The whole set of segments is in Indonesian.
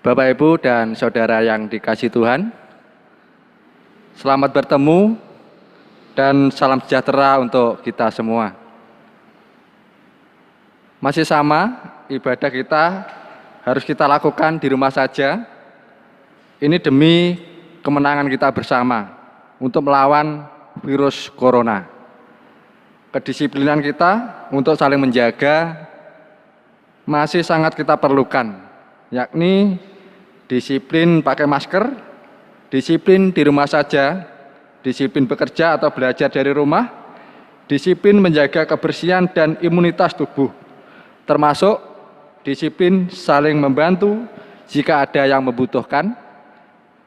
Bapak, Ibu, dan Saudara yang dikasihi Tuhan, selamat bertemu dan salam sejahtera untuk kita semua. Masih sama, ibadah kita harus kita lakukan di rumah saja. Ini demi kemenangan kita bersama untuk melawan virus corona. Kedisiplinan kita untuk saling menjaga masih sangat kita perlukan, yakni disiplin pakai masker, disiplin di rumah saja, disiplin bekerja atau belajar dari rumah, disiplin menjaga kebersihan dan imunitas tubuh, termasuk disiplin saling membantu jika ada yang membutuhkan,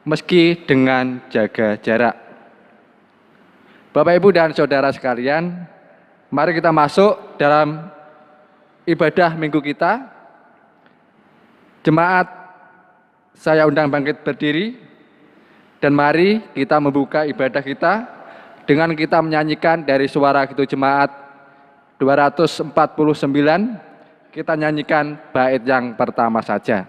meski dengan jaga jarak. Bapak, Ibu, dan Saudara sekalian, mari kita masuk dalam ibadah minggu kita. Jemaat, saya undang bangkit berdiri, dan mari kita membuka ibadah kita dengan kita menyanyikan dari Suara Kidung Jemaat 249, kita nyanyikan bait yang pertama saja.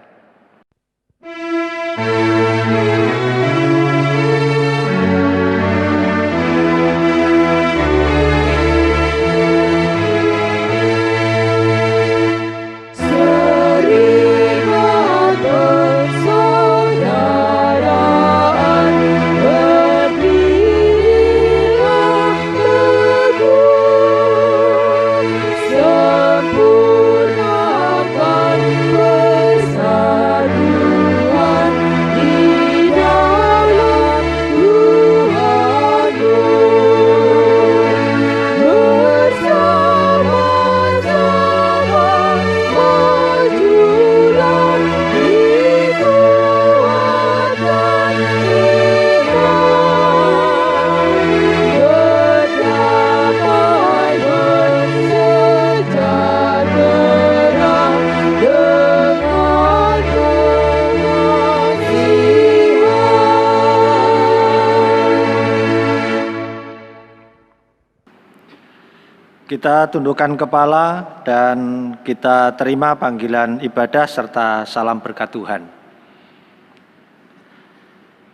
Kita tundukkan kepala dan kita terima panggilan ibadah serta salam berkat Tuhan.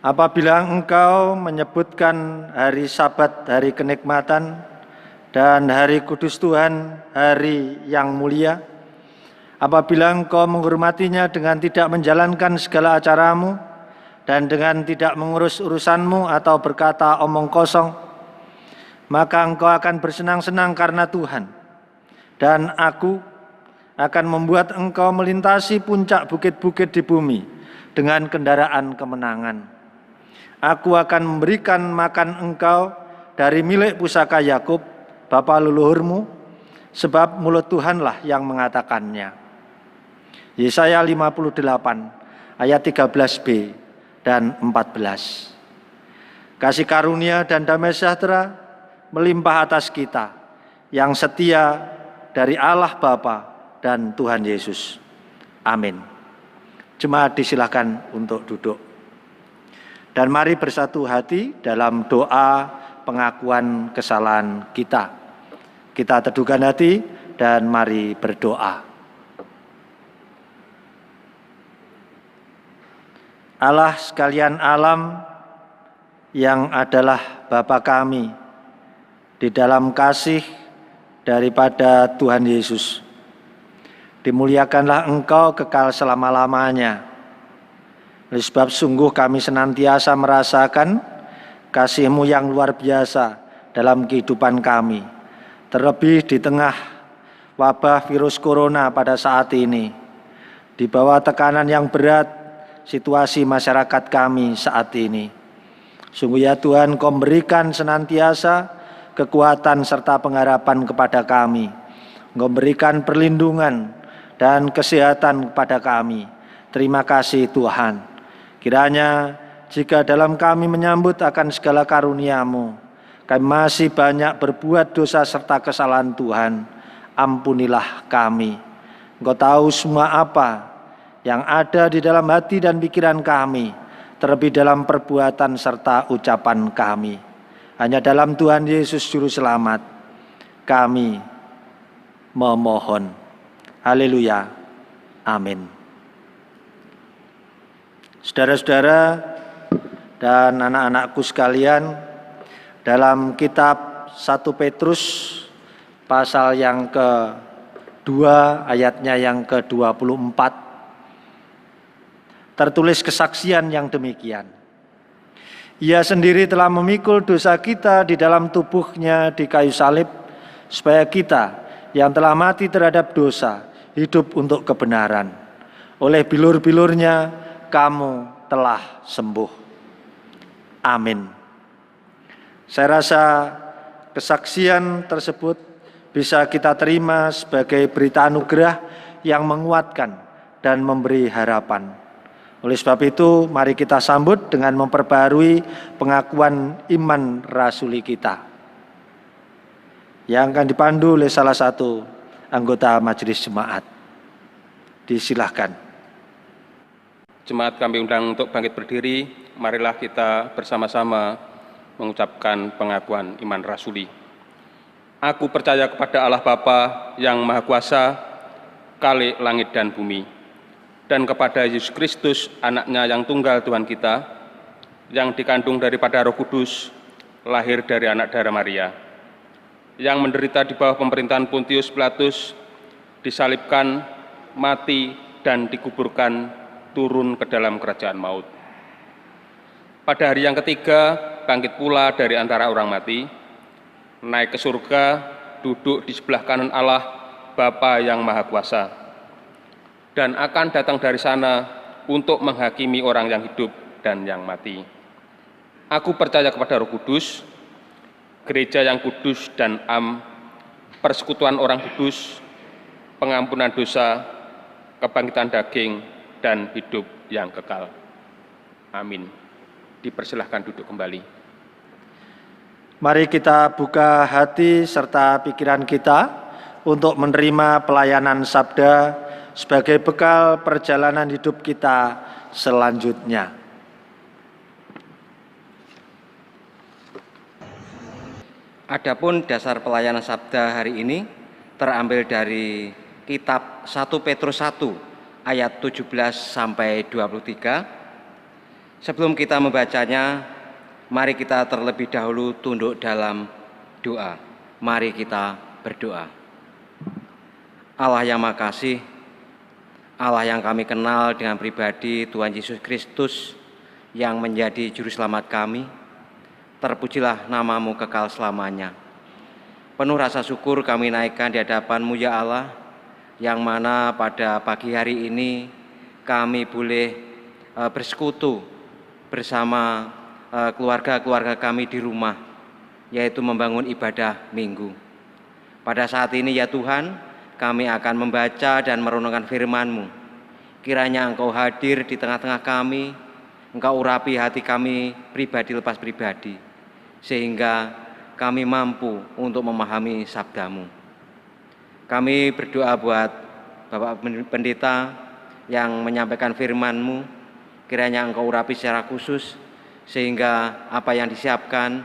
Apabila engkau menyebutkan hari Sabat, hari kenikmatan, dan hari kudus Tuhan, hari yang mulia, apabila engkau menghormatinya dengan tidak menjalankan segala acaramu, dan dengan tidak mengurus urusanmu atau berkata omong kosong, maka engkau akan bersenang-senang karena Tuhan, dan aku akan membuat engkau melintasi puncak bukit-bukit di bumi dengan kendaraan kemenangan. Aku akan memberikan makan engkau dari milik pusaka Yakub, bapa leluhurmu, sebab mulut Tuhanlah yang mengatakannya. Yesaya 58 ayat 13b dan 14. Kasih karunia dan damai sejahtera melimpah atas kita yang setia dari Allah Bapa dan Tuhan Yesus. Amin. Jemaat disilakan untuk duduk. Dan mari bersatu hati dalam doa pengakuan kesalahan kita. Kita teduhkan hati dan mari berdoa. Allah sekalian alam yang adalah Bapa kami, di dalam kasih daripada Tuhan Yesus, dimuliakanlah Engkau kekal selama-lamanya. Oleh sebab sungguh kami senantiasa merasakan kasih-Mu yang luar biasa dalam kehidupan kami, terlebih di tengah wabah virus corona pada saat ini, di bawah tekanan yang berat situasi masyarakat kami saat ini. Sungguh ya Tuhan, Kau memberikan senantiasa kekuatan serta pengharapan kepada kami, memberikan perlindungan dan kesehatan kepada kami. Terima kasih Tuhan. Kiranya jika dalam kami menyambut akan segala karunia-Mu, kami masih banyak berbuat dosa serta kesalahan Tuhan, ampunilah kami. Engkau tahu semua apa yang ada di dalam hati dan pikiran kami, terlebih dalam perbuatan serta ucapan kami. Hanya dalam Tuhan Yesus Juru Selamat kami memohon. Haleluya. Amin. Saudara-saudara dan anak-anakku sekalian, dalam kitab 1 Petrus pasal yang ke-2 ayatnya yang ke-24 tertulis kesaksian yang demikian. Ia sendiri telah memikul dosa kita di dalam tubuhnya di kayu salib, supaya kita yang telah mati terhadap dosa hidup untuk kebenaran. Oleh bilur-bilurnya kamu telah sembuh. Amin. Saya rasa kesaksian tersebut bisa kita terima sebagai berita anugerah yang menguatkan dan memberi harapan. Oleh sebab itu, mari kita sambut dengan memperbarui pengakuan iman rasuli kita, yang akan dipandu oleh salah satu anggota majelis jemaat. Disilahkan. Jemaat kami undang untuk bangkit berdiri, marilah kita bersama-sama mengucapkan pengakuan iman rasuli. Aku percaya kepada Allah Bapa yang Maha Kuasa, Khalik langit dan bumi, dan kepada Yesus Kristus, anaknya yang tunggal Tuhan kita, yang dikandung daripada Roh Kudus, lahir dari anak darah Maria, yang menderita di bawah pemerintahan Pontius Pilatus, disalibkan, mati, dan dikuburkan, turun ke dalam kerajaan maut. Pada hari yang ketiga, bangkit pula dari antara orang mati, naik ke surga, duduk di sebelah kanan Allah, Bapa yang Maha Kuasa, dan akan datang dari sana untuk menghakimi orang yang hidup dan yang mati. Aku percaya kepada Roh Kudus, gereja yang kudus dan persekutuan orang kudus, pengampunan dosa, kebangkitan daging, dan hidup yang kekal. Amin. Dipersilahkan duduk kembali. Mari kita buka hati serta pikiran kita untuk menerima pelayanan sabda sebagai bekal perjalanan hidup kita selanjutnya. Adapun dasar pelayanan sabda hari ini terambil dari kitab 1 Petrus 1 ayat 17 sampai 23. Sebelum kita membacanya, mari kita terlebih dahulu tunduk dalam doa. Mari kita berdoa. Allah yang makasih, Allah yang kami kenal dengan pribadi Tuhan Yesus Kristus yang menjadi juru selamat kami, terpujilah namamu kekal selamanya. Penuh rasa syukur kami naikkan di hadapan-Mu ya Allah, yang mana pada pagi hari ini kami boleh bersekutu bersama keluarga-keluarga kami di rumah, yaitu membangun ibadah minggu. Pada saat ini ya Tuhan, kami akan membaca dan merenungkan firman-Mu. Kiranya Engkau hadir di tengah-tengah kami, Engkau urapi hati kami pribadi lepas pribadi, sehingga kami mampu untuk memahami sabda-Mu. Kami berdoa buat Bapak Pendeta yang menyampaikan firman-Mu, kiranya Engkau urapi secara khusus, sehingga apa yang disiapkan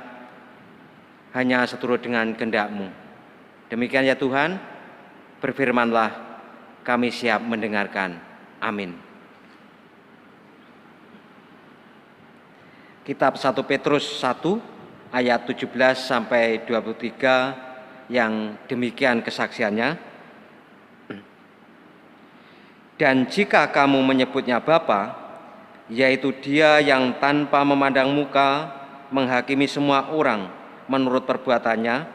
hanya seturut dengan kehendak-Mu. Demikian ya Tuhan, berfirmanlah, kami siap mendengarkan. Amin. Kitab 1 Petrus 1 ayat 17 sampai 23 yang demikian kesaksiannya. Dan jika kamu menyebutnya Bapa, yaitu Dia yang tanpa memandang muka menghakimi semua orang menurut perbuatannya,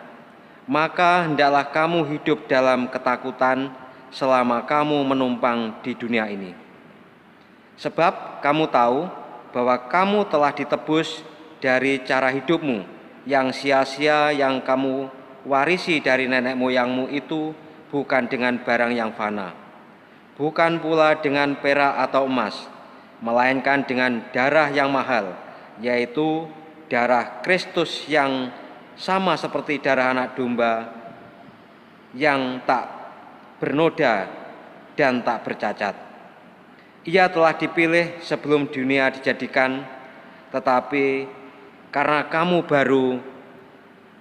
maka hendaklah kamu hidup dalam ketakutan selama kamu menumpang di dunia ini. Sebab kamu tahu bahwa kamu telah ditebus dari cara hidupmu yang sia-sia yang kamu warisi dari nenek moyangmu itu, bukan dengan barang yang fana, bukan pula dengan perak atau emas, melainkan dengan darah yang mahal, yaitu darah Kristus yang sama seperti darah anak domba yang tak bernoda dan tak bercacat. Ia telah dipilih sebelum dunia dijadikan, tetapi karena kamu baru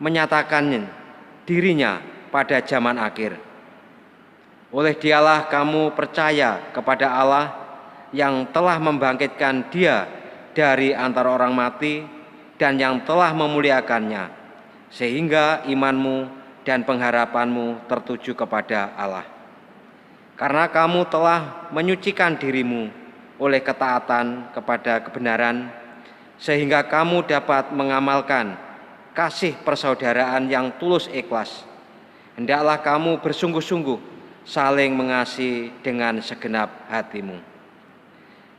menyatakan dirinya pada zaman akhir. Oleh Dialah kamu percaya kepada Allah yang telah membangkitkan Dia dari antara orang mati dan yang telah memuliakannya, sehingga imanmu dan pengharapanmu tertuju kepada Allah. Karena kamu telah menyucikan dirimu oleh ketaatan kepada kebenaran, sehingga kamu dapat mengamalkan kasih persaudaraan yang tulus ikhlas. Hendaklah kamu bersungguh-sungguh saling mengasihi dengan segenap hatimu.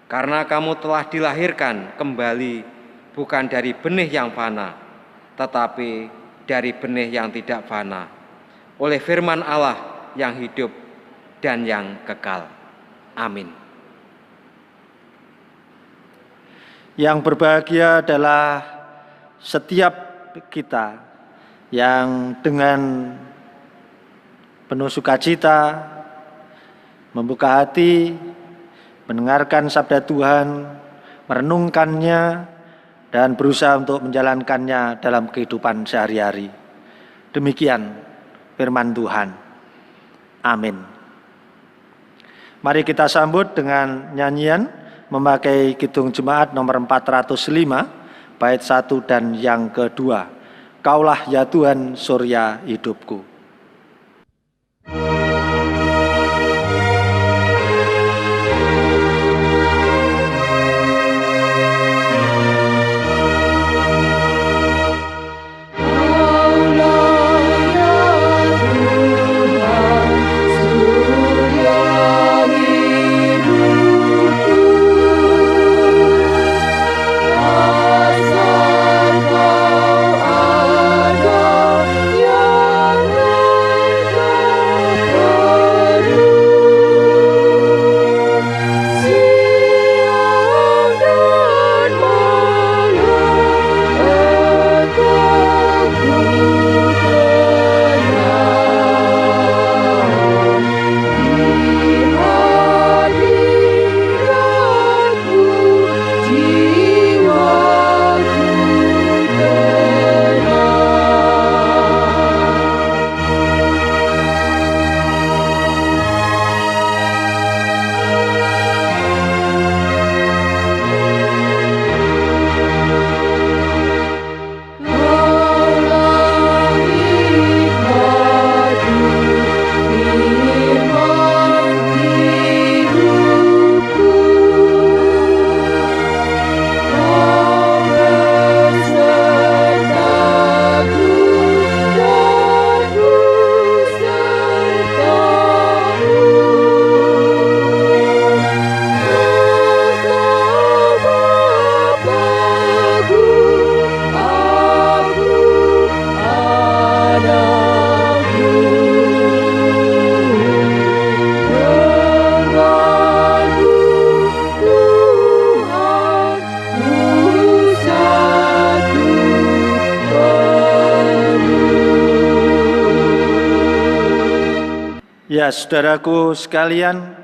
Karena kamu telah dilahirkan kembali bukan dari benih yang fana, tetapi dari benih yang tidak fana, oleh firman Allah yang hidup dan yang kekal. Amin. Yang berbahagia adalah setiap kita yang dengan penuh sukacita membuka hati, mendengarkan sabda Tuhan, merenungkannya, dan berusaha untuk menjalankannya dalam kehidupan sehari-hari. Demikian firman Tuhan. Amin. Mari kita sambut dengan nyanyian memakai Kidung Jemaat nomor 405, bait 1 dan yang kedua. Kaulah ya Tuhan surya hidupku. Ya, saudaraku sekalian,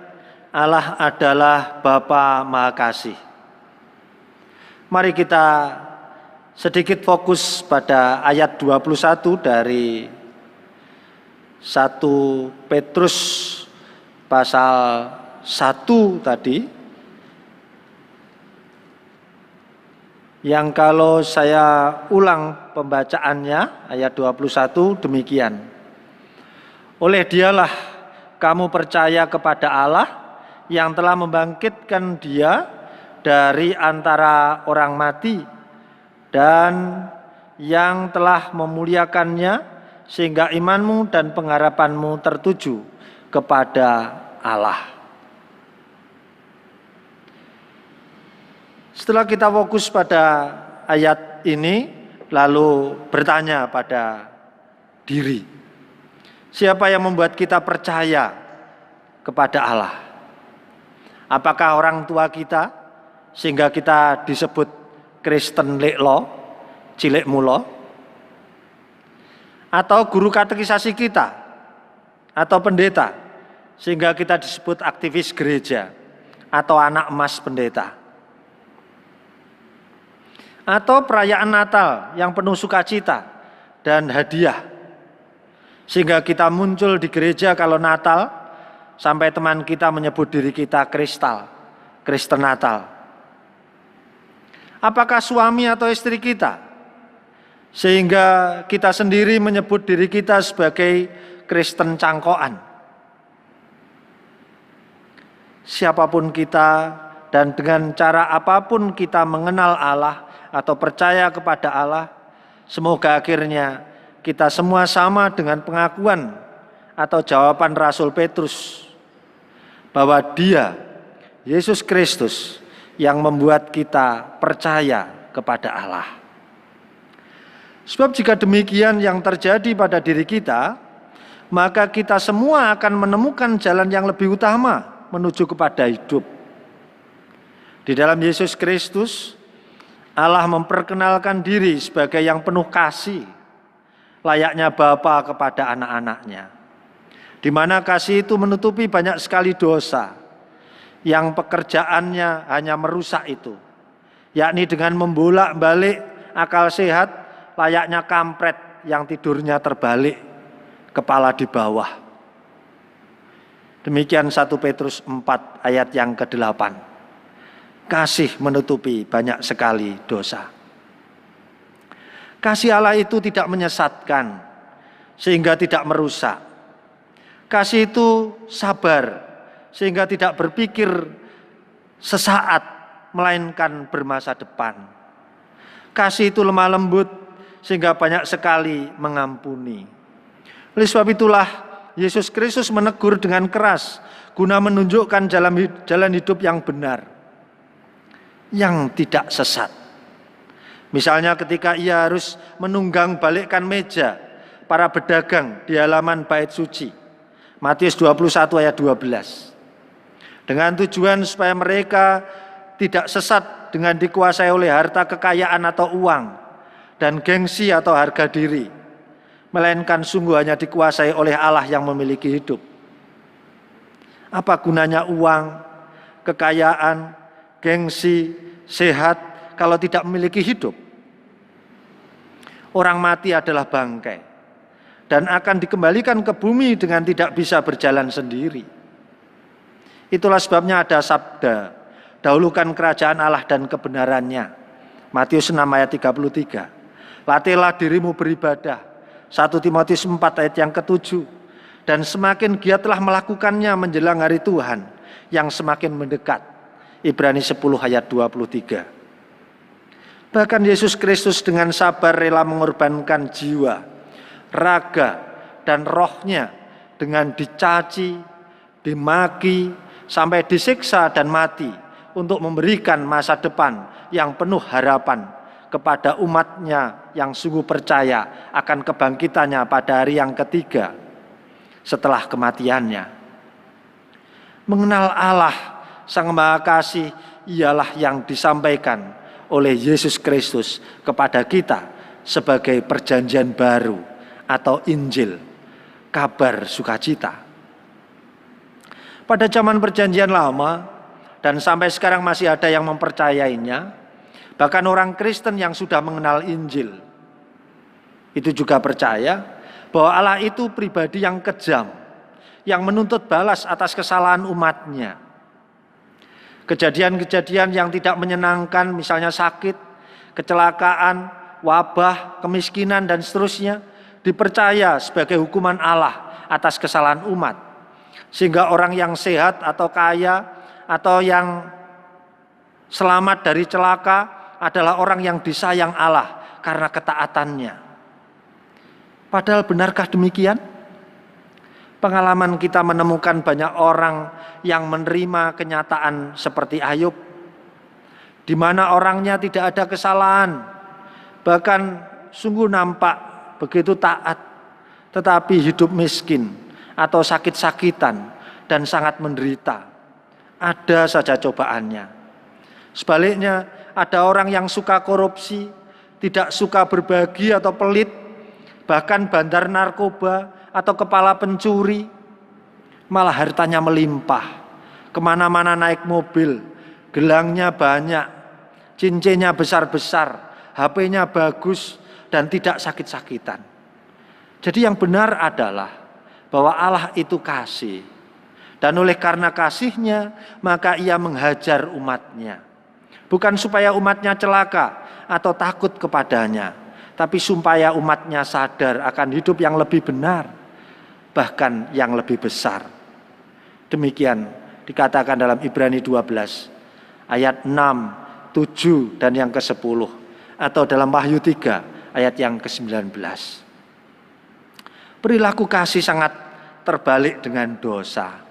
Allah adalah Bapa Maha Kasih. Mari kita sedikit fokus pada ayat 21 dari 1 Petrus pasal 1 tadi. Yang kalau saya ulang pembacaannya, ayat 21 demikian. Oleh Dialah kamu percaya kepada Allah yang telah membangkitkan Dia dari antara orang mati dan yang telah memuliakannya sehingga imanmu dan pengharapanmu tertuju kepada Allah. Setelah kita fokus pada ayat ini, lalu bertanya pada diri. Siapa yang membuat kita percaya kepada Allah? Apakah orang tua kita sehingga kita disebut Kristen leklo, cilik mulo? Atau guru katekisasi kita? Atau pendeta sehingga kita disebut aktivis gereja atau anak emas pendeta? Atau perayaan Natal yang penuh sukacita dan hadiah sehingga kita muncul di gereja kalau Natal sampai teman kita menyebut diri kita kristal Kristen Natal? Apakah suami atau istri kita? Sehingga kita sendiri menyebut diri kita sebagai Kristen cangkokan. Siapapun kita dan dengan cara apapun kita mengenal Allah atau percaya kepada Allah, semoga akhirnya kita semua sama dengan pengakuan atau jawaban Rasul Petrus bahwa Dia, Yesus Kristus, yang membuat kita percaya kepada Allah. Sebab jika demikian yang terjadi pada diri kita, maka kita semua akan menemukan jalan yang lebih utama menuju kepada hidup. Di dalam Yesus Kristus, Allah memperkenalkan diri sebagai yang penuh kasih, layaknya Bapa kepada anak-anaknya. Di mana kasih itu menutupi banyak sekali dosa yang pekerjaannya hanya merusak itu, yakni dengan membolak-balik akal sehat layaknya kampret yang tidurnya terbalik, kepala di bawah. Demikian 1 Petrus 4 ayat yang ke-8. Kasih menutupi banyak sekali dosa. Kasih Allah itu tidak menyesatkan sehingga tidak merusak. Kasih itu sabar sehingga tidak berpikir sesaat melainkan bermasa depan. Kasih itu lemah lembut sehingga banyak sekali mengampuni. Oleh sebab itulah Yesus Kristus menegur dengan keras guna menunjukkan jalan hidup yang benar, yang tidak sesat. Misalnya ketika ia harus menunggang balikkan meja para pedagang di halaman bait suci, Matius 21 ayat 12. Dengan tujuan supaya mereka tidak sesat dengan dikuasai oleh harta kekayaan atau uang dan gengsi atau harga diri, melainkan sungguh hanya dikuasai oleh Allah yang memiliki hidup. Apa gunanya uang, kekayaan, gengsi, sehat kalau tidak memiliki hidup? Orang mati adalah bangkai dan akan dikembalikan ke bumi dengan tidak bisa berjalan sendiri. Itulah sebabnya ada sabda, dahulukan kerajaan Allah dan kebenarannya. Matius 6 ayat 33. Latihlah dirimu beribadah. 1 Timotius 4 ayat yang ke-7. Dan semakin giatlah melakukannya menjelang hari Tuhan yang semakin mendekat. Ibrani 10 ayat 23. Bahkan Yesus Kristus dengan sabar rela mengorbankan jiwa, raga, dan rohnya dengan dicaci, dimaki, sampai disiksa dan mati untuk memberikan masa depan yang penuh harapan kepada umatnya yang sungguh percaya akan kebangkitannya pada hari yang ketiga setelah kematiannya. Mengenal Allah Sang Maha Kasih ialah yang disampaikan oleh Yesus Kristus kepada kita sebagai perjanjian baru atau Injil, kabar sukacita. Pada zaman perjanjian lama dan sampai sekarang masih ada yang mempercayainya. Bahkan orang Kristen yang sudah mengenal Injil itu juga percaya bahwa Allah itu pribadi yang kejam, yang menuntut balas atas kesalahan umatnya. Kejadian-kejadian yang tidak menyenangkan, misalnya sakit, kecelakaan, wabah, kemiskinan, dan seterusnya, dipercaya sebagai hukuman Allah atas kesalahan umat. Sehingga orang yang sehat atau kaya atau yang selamat dari celaka adalah orang yang disayang Allah karena ketaatannya. Padahal benarkah demikian? Pengalaman kita menemukan banyak orang yang menerima kenyataan seperti Ayub, di mana orangnya tidak ada kesalahan, bahkan sungguh nampak begitu taat, tetapi hidup miskin atau sakit-sakitan dan sangat menderita. Ada saja cobaannya. Sebaliknya, ada orang yang suka korupsi, tidak suka berbagi atau pelit, bahkan bandar narkoba atau kepala pencuri, malah hartanya melimpah, kemana-mana naik mobil, gelangnya banyak, cincinnya besar-besar, HP-nya bagus, dan tidak sakit-sakitan. Jadi yang benar adalah bahwa Allah itu kasih, Dan oleh karena kasih-Nya, maka Ia menghajar umat-Nya. Bukan supaya umat-Nya celaka atau takut kepadanya, tapi supaya umat-Nya sadar akan hidup yang lebih benar, bahkan yang lebih besar. Demikian dikatakan dalam Ibrani 12 ayat 6, 7 dan yang ke-10, atau dalam Wahyu 3 ayat yang ke-19. Perilaku kasih sangat terbalik dengan dosa.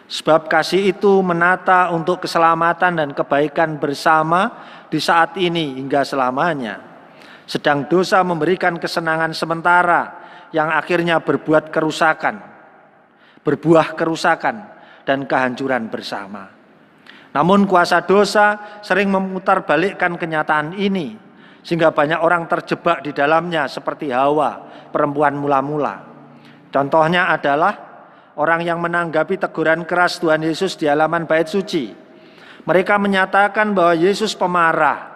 Sebab kasih itu menata untuk keselamatan dan kebaikan bersama di saat ini hingga selamanya. Sedang dosa memberikan kesenangan sementara yang akhirnya berbuah kerusakan dan kehancuran bersama. Namun kuasa dosa sering memutarbalikkan kenyataan ini, sehingga banyak orang terjebak di dalamnya seperti Hawa, perempuan mula-mula. Contohnya adalah orang yang menanggapi teguran keras Tuhan Yesus di halaman bait suci. Mereka menyatakan bahwa Yesus pemarah,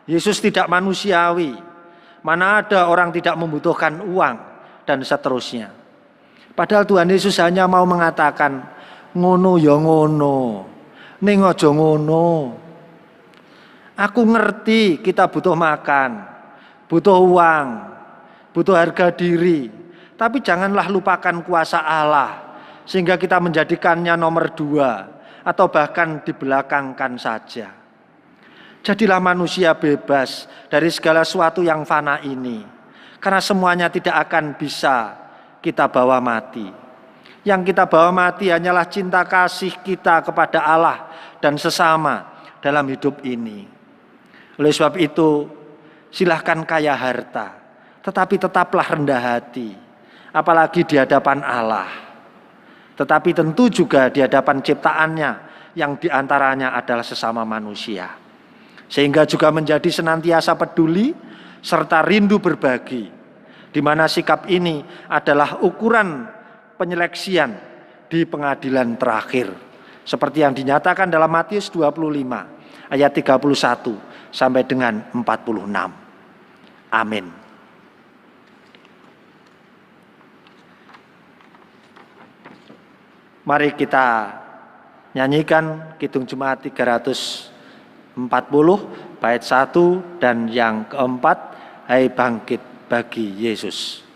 Yesus tidak manusiawi, mana ada orang tidak membutuhkan uang, dan seterusnya. Padahal Tuhan Yesus hanya mau mengatakan, ngono ya ngono, ning aja ngono. Aku ngerti kita butuh makan, butuh uang, butuh harga diri, tapi janganlah lupakan kuasa Allah, sehingga kita menjadikannya nomor 2 atau bahkan dibelakangkan saja. Jadilah manusia bebas dari segala sesuatu yang fana ini, karena semuanya tidak akan bisa kita bawa mati. Yang kita bawa mati hanyalah cinta kasih kita kepada Allah dan sesama dalam hidup ini. Oleh sebab itu, silahkan kaya harta, tetapi tetaplah rendah hati, apalagi di hadapan Allah. Tetapi tentu juga di hadapan ciptaannya yang diantaranya adalah sesama manusia. Sehingga juga menjadi senantiasa peduli serta rindu berbagi. Di mana sikap ini adalah ukuran penyeleksian di pengadilan terakhir. Seperti yang dinyatakan dalam Matius 25 ayat 31 sampai dengan 46. Amin. Mari kita nyanyikan Kidung Jemaat 340 bait 1 dan yang keempat, Hai bangkit bagi Yesus.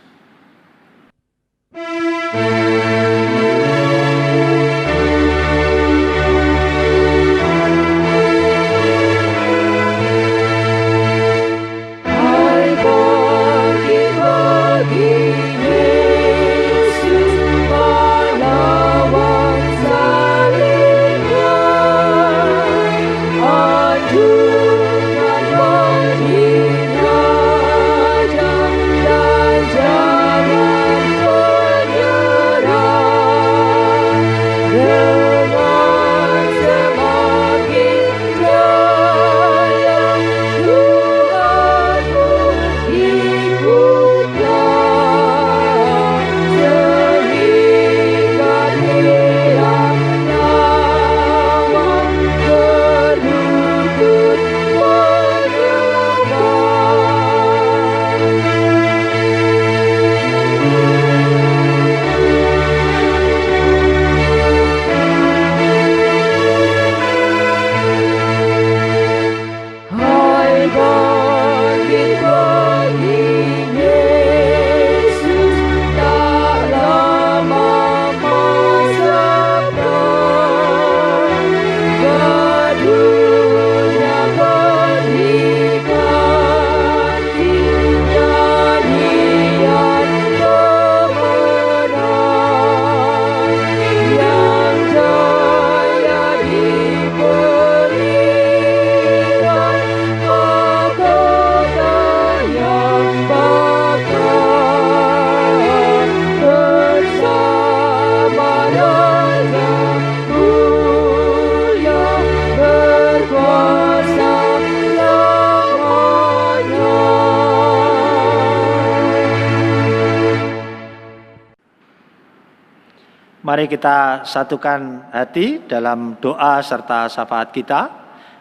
Mari kita satukan hati dalam doa serta syafaat kita.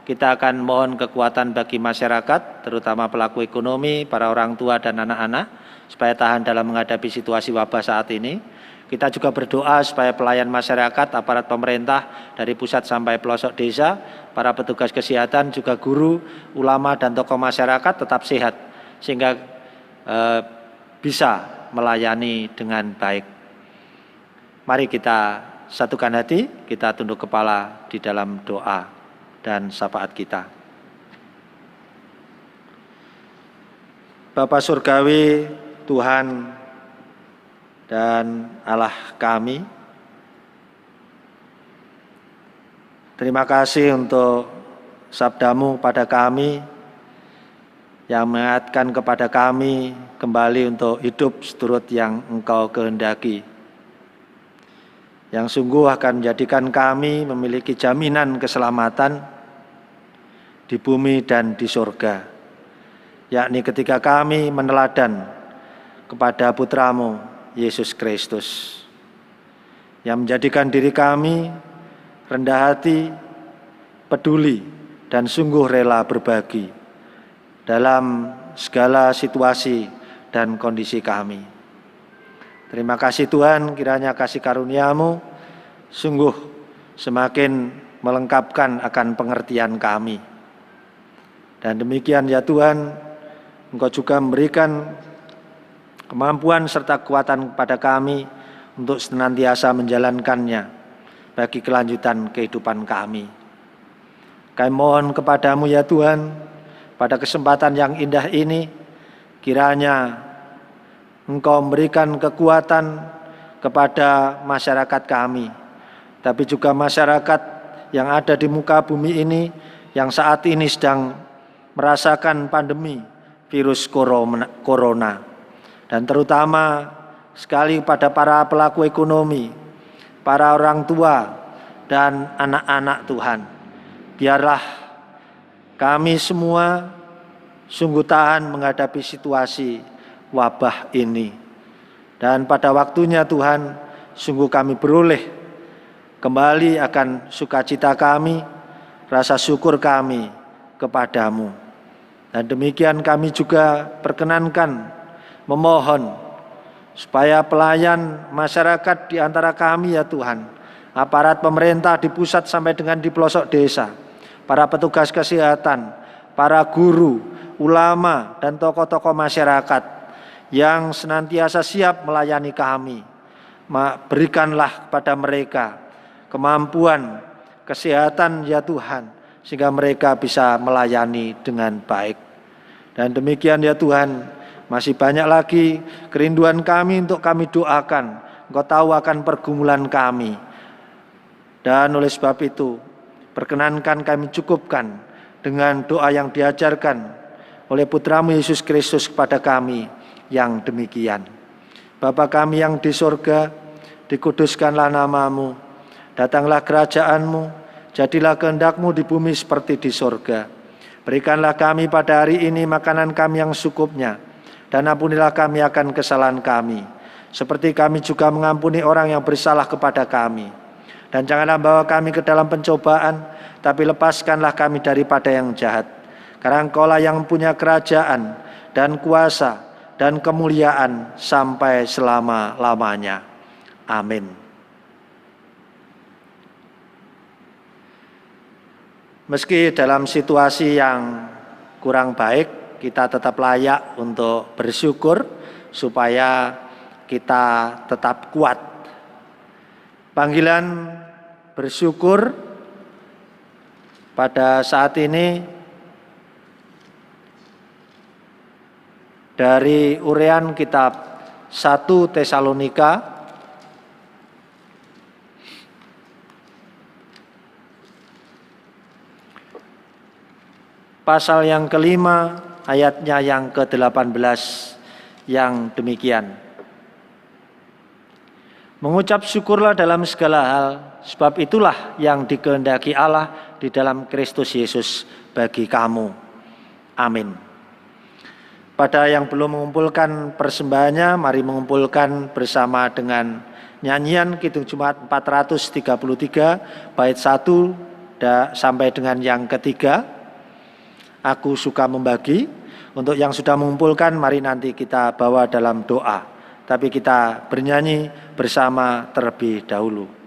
Kita akan mohon kekuatan bagi masyarakat, terutama pelaku ekonomi, para orang tua dan anak-anak, supaya tahan dalam menghadapi situasi wabah saat ini. Kita juga berdoa supaya pelayan masyarakat, aparat pemerintah dari pusat sampai pelosok desa, para petugas kesehatan, juga guru, ulama, dan tokoh masyarakat tetap sehat, sehingga bisa melayani dengan baik. Mari kita satukan hati, kita tunduk kepala di dalam doa dan syafaat kita. Bapa Surgawi, Tuhan dan Allah kami, terima kasih untuk sabdamu pada kami yang mengingatkan kepada kami kembali untuk hidup seturut yang Engkau kehendaki, yang sungguh akan menjadikan kami memiliki jaminan keselamatan di bumi dan di surga, yakni ketika kami meneladan kepada Putramu Yesus Kristus, yang menjadikan diri kami rendah hati, peduli, dan sungguh rela berbagi dalam segala situasi dan kondisi kami. Terima kasih Tuhan, kiranya kasih karunia-Mu sungguh semakin melengkapkan akan pengertian kami. Dan demikian ya Tuhan, Engkau juga memberikan kemampuan serta kekuatan kepada kami untuk senantiasa menjalankannya bagi kelanjutan kehidupan kami. Kami mohon kepadamu ya Tuhan, pada kesempatan yang indah ini, kiranya Engkau memberikan kekuatan kepada masyarakat kami, tapi juga masyarakat yang ada di muka bumi ini, yang saat ini sedang merasakan pandemi virus corona. Dan terutama sekali pada para pelaku ekonomi, para orang tua, dan anak-anak Tuhan. Biarlah kami semua sungguh tahan menghadapi situasi wabah ini. Dan pada waktunya Tuhan, sungguh kami beroleh kembali akan sukacita kami, rasa syukur kami kepadamu. Dan demikian kami juga perkenankan memohon supaya pelayan masyarakat di antara kami ya Tuhan, aparat pemerintah di pusat sampai dengan di pelosok desa, para petugas kesehatan, para guru, ulama, dan tokoh-tokoh masyarakat yang senantiasa siap melayani kami, berikanlah kepada mereka kemampuan, kesehatan ya Tuhan, sehingga mereka bisa melayani dengan baik. Dan demikian ya Tuhan, masih banyak lagi kerinduan kami untuk kami doakan. Engkau tahu akan pergumulan kami. Dan oleh sebab itu, perkenankan kami cukupkan dengan doa yang diajarkan oleh Putramu Yesus Kristus kepada kami yang demikian. Bapa kami yang di surga, dikuduskanlah nama-Mu, datanglah kerajaan-Mu, jadilah kehendak-Mu di bumi seperti di surga. Berikanlah kami pada hari ini makanan kami yang secukupnya, dan ampunilah kami akan kesalahan kami, seperti kami juga mengampuni orang yang bersalah kepada kami. Dan janganlah bawa kami ke dalam pencobaan, tapi lepaskanlah kami daripada yang jahat. Karena Engkaulah yang punya kerajaan dan kuasa dan kemuliaan sampai selama-lamanya. Amin. Meski dalam situasi yang kurang baik, kita tetap layak untuk bersyukur supaya kita tetap kuat. Panggilan bersyukur pada saat ini dari urean kitab 1 Tesalonika pasal yang kelima, ayatnya yang ke-18 yang demikian. Mengucap syukurlah dalam segala hal, sebab itulah yang dikehendaki Allah di dalam Kristus Yesus bagi kamu. Amin. Pada yang belum mengumpulkan persembahannya, mari mengumpulkan bersama dengan nyanyian Kidung Jumat 433, bait 1 sampai dengan yang ketiga. Aku suka membagi. Untuk yang sudah mengumpulkan, mari nanti kita bawa dalam doa tapi kita bernyanyi bersama terlebih dahulu.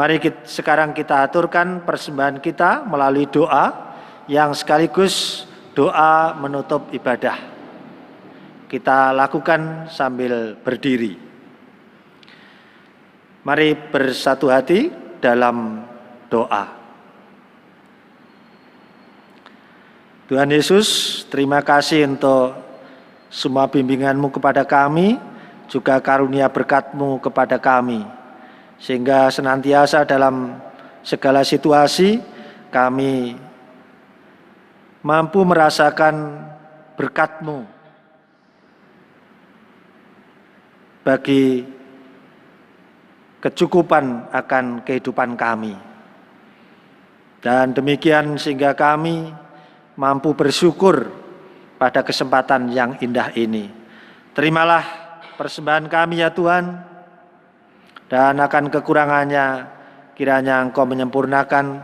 Mari sekarang kita aturkan persembahan kita melalui doa yang sekaligus doa menutup ibadah. Kita lakukan sambil berdiri. Mari bersatu hati dalam doa. Tuhan Yesus, terima kasih untuk semua bimbingan-Mu kepada kami, juga karunia berkat-Mu kepada kami. Sehingga senantiasa dalam segala situasi kami mampu merasakan berkat-Mu bagi kecukupan akan kehidupan kami. Dan demikian sehingga kami mampu bersyukur pada kesempatan yang indah ini. Terimalah persembahan kami ya Tuhan, dan akan kekurangannya kiranya Engkau menyempurnakan,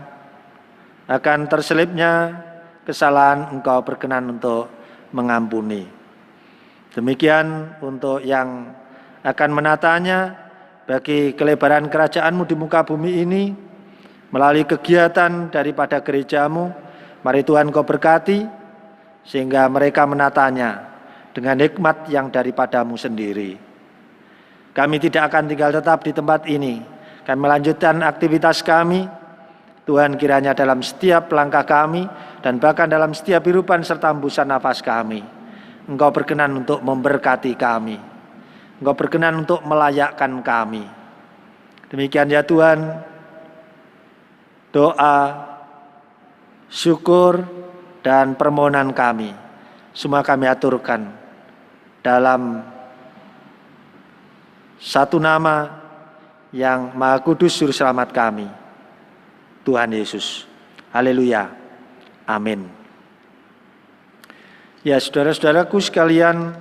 akan terselipnya kesalahan Engkau berkenan untuk mengampuni. Demikian untuk yang akan menatanya bagi kelebaran kerajaan-Mu di muka bumi ini, melalui kegiatan daripada gereja-Mu, mari Tuhan Engkau berkati, sehingga mereka menatanya dengan hikmat yang daripada-Mu sendiri. Kami tidak akan tinggal tetap di tempat ini. Kami melanjutkan aktivitas kami. Tuhan kiranya dalam setiap langkah kami dan bahkan dalam setiap hirupan serta hembusan nafas kami, Engkau berkenan untuk memberkati kami. Engkau berkenan untuk melayakkan kami. Demikian ya Tuhan, doa, syukur, dan permohonan kami, semua kami aturkan dalam satu nama yang Maha Kudus Juru Selamat kami, Tuhan Yesus. Haleluya. Amin. Ya saudara-saudaraku sekalian,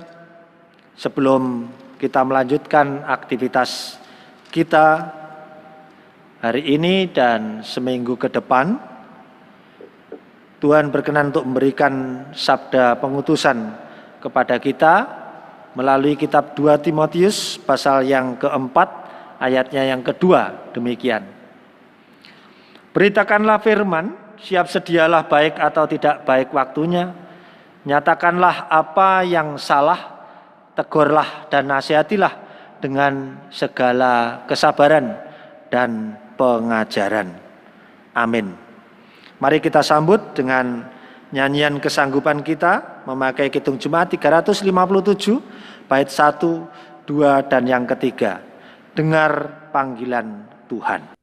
sebelum kita melanjutkan aktivitas kita hari ini dan seminggu ke depan, Tuhan berkenan untuk memberikan sabda pengutusan kepada kita melalui kitab 2 Timotius pasal yang keempat ayatnya yang kedua, demikian. Beritakanlah firman, siap sedialah baik atau tidak baik waktunya, nyatakanlah apa yang salah, tegurlah dan nasihatilah dengan segala kesabaran dan pengajaran. Amin. Mari kita sambut dengan nyanyian kesanggupan kita memakai Kidung Jemaat 357 bait 1, 2 dan yang ketiga. Dengar panggilan Tuhan.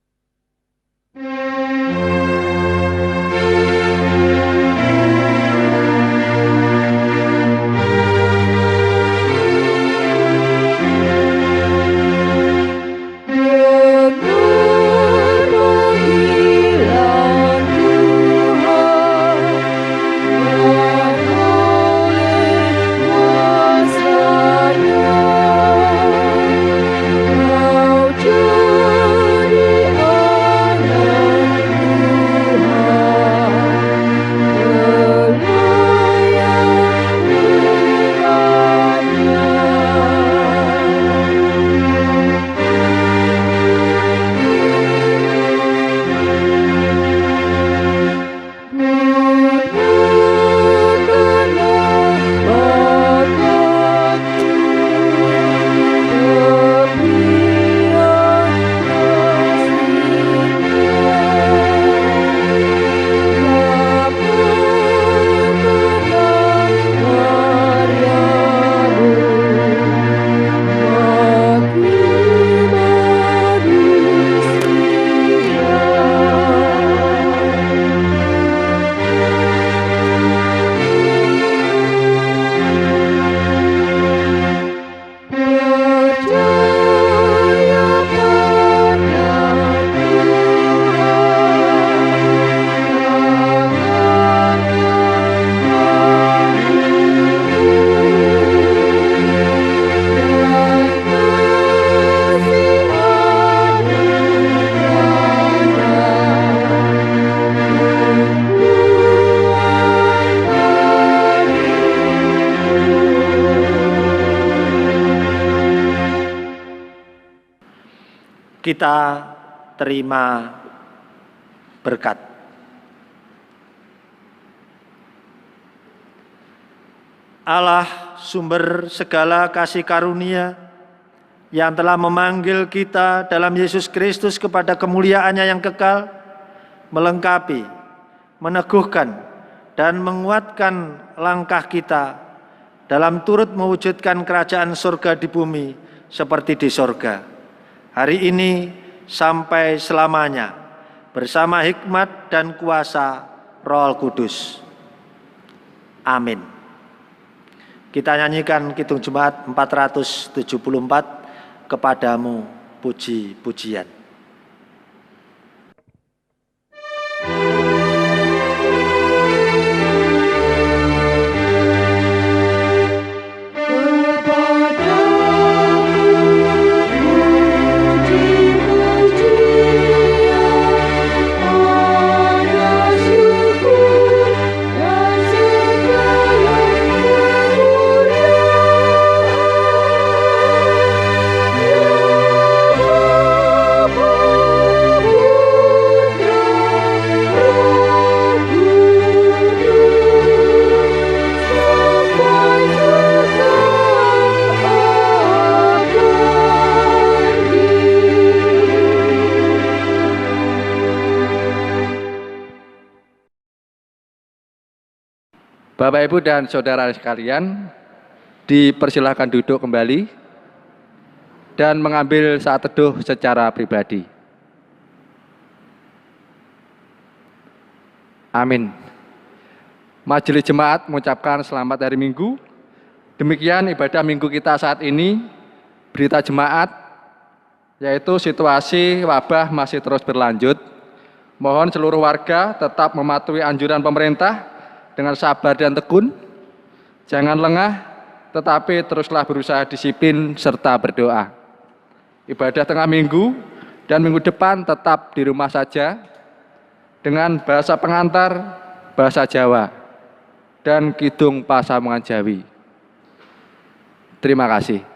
kita terima berkat. Allah sumber segala kasih karunia yang telah memanggil kita dalam Yesus Kristus kepada kemuliaan-Nya yang kekal, melengkapi, meneguhkan, dan menguatkan langkah kita dalam turut mewujudkan kerajaan surga di bumi seperti di surga. Hari ini sampai selamanya bersama hikmat dan kuasa Roh Kudus. Amin. Kita nyanyikan Kidung Jemaat 474, Kepadamu puji-pujian. Bapak, Ibu, dan saudara sekalian, dipersilakan duduk kembali dan mengambil saat teduh secara pribadi. Amin. Majelis Jemaat mengucapkan selamat hari Minggu. Demikian ibadah Minggu kita saat ini. Berita Jemaat, yaitu situasi wabah masih terus berlanjut. Mohon seluruh warga tetap mematuhi anjuran pemerintah dengan sabar dan tekun, jangan lengah, tetapi teruslah berusaha disiplin serta berdoa. Ibadah tengah minggu dan minggu depan tetap di rumah saja dengan bahasa pengantar, bahasa Jawa, dan Kidung Pasamuan Jawi. Terima kasih.